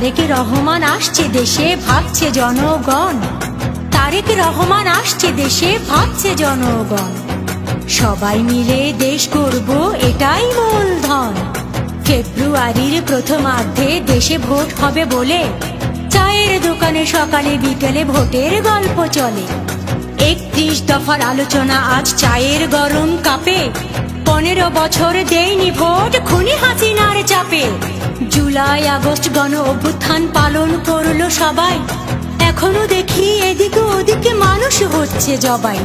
তারেক রহমান আসছে দেশে, ভাবছে জনগণ। তারেক রহমান আসছে দেশে, ভাবছে জনগণ। সবাই মিলে দেশ করব, এটাই মূলধন। ফেব্রুয়ারির প্রথমার্ধে দেশে ভোট হবে বলে চায়ের দোকানে সকালে বিকেলে ভোটের গল্প চলে। 31 দফার আলোচনা আজ চায়ের গরম কাপে। 15 বছর দেয়নি ভোট, খুনি হাসিনার চাপে। জুলাই আগস্ট গণ অভ্যুত্থান পালন করলো সবাই। এখনো দেখি এদিকে ওদিকে মানুষ হচ্ছে জবাই।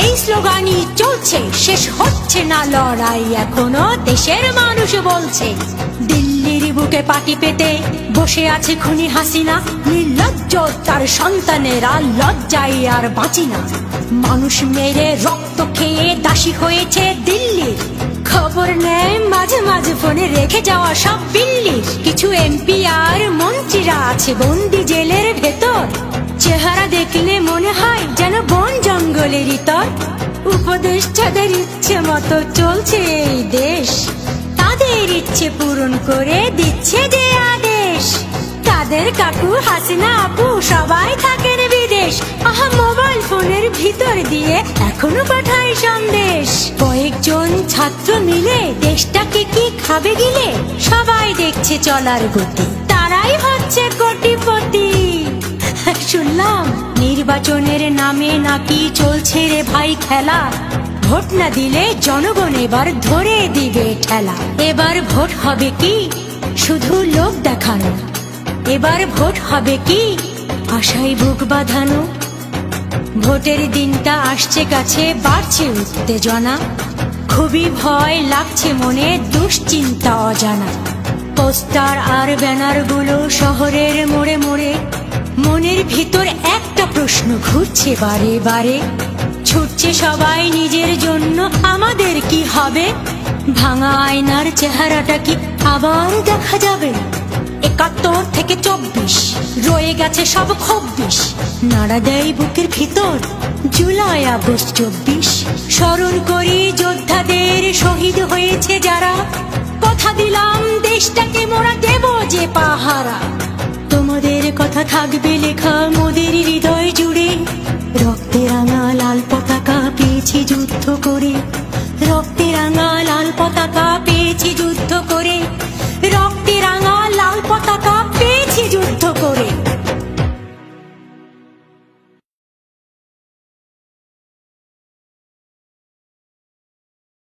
এই স্লোগানই চলছে, শেষ হচ্ছে না লড়াই। এখনো দেশের মানুষ বলছে। দিল্লির বুকে পাটি পেতে বসে আছে খুনি হাসিনা। নির্লজ্জ তার সন্তানেরা লজ্জায় আর বাঁচি না। মানুষ মেরে রক্ত খেয়ে দাসী হয়েছে দিল্লির। খবর নেয় মাঝে মাঝে ফোনে রেখে যাওয়া সব বিল্লির। কিছু এমপি আর মন্ত্রীরা আছে বন্দি জেলের ভেতর। চেহারা দেখলে মনে হয় যেন বন জঙ্গলের ইতর। উপদেষ্টাদের ইচ্ছে মতো চলছে এই দেশ। তাদের ইচ্ছে পূরণ করে দিচ্ছে যে আদেশ। তাদের কাকু হাসিনা আপু সবাই থাকেন বিদেশ। আহা, মোবাইল ফোনের ভিতর দিয়ে এখনো পাঠায় সন্দেশ। কয়েকজন ছাত্র মিলে দেশটাকে কি খাবে গিলে। সবাই দেখছে চলার গতি, তারাই হচ্ছে কোটিপতি। শুনলাম নির্বাচনের নামে নাকি চলছে রে ভাই খেলা। ভোট না দিলে জনগণ এবার ধরে দিবে ঠেলা। এবার ভোট হবে কি শুধু লোক দেখানো। এবার ভোট হবে কি আশায় বুক বাঁধানো। ভোটের দিনটা আসছে কাছে, বাড়ছে উত্তেজনা। খুবই ভয় লাগছে মনে, দুশ্চিন্তা অজানা। পোস্টার আর ব্যানারগুলো শহরের মোড়ে মোড়ে। মনের ভিতর একটা প্রশ্ন ঘুরছে বারে বারে। ছুটছে সবাই নিজের জন্য, আমাদের কি হবে। ভাঙা আয়নার চেহারাটা কি আবার দেখা যাবে। 71 থেকে 24 রয়ে গেছে সব 26। নাড়া দেয় বুকের ভিতর জুলাই আগস্ট 24। স্মরণ করি যোদ্ধাদের, শহীদ হয়েছে যারা। কথা দিলাম দেশটাকে মোরা দেব যে পাহারা। তোমাদের কথা থাকবে লেখা মোদের হৃদয় জুড়ে। রক্তে রাঙা লাল পতাকা পেয়েছি যুদ্ধ করে। রক্তে রাঙা লাল পতাকা পেয়েছি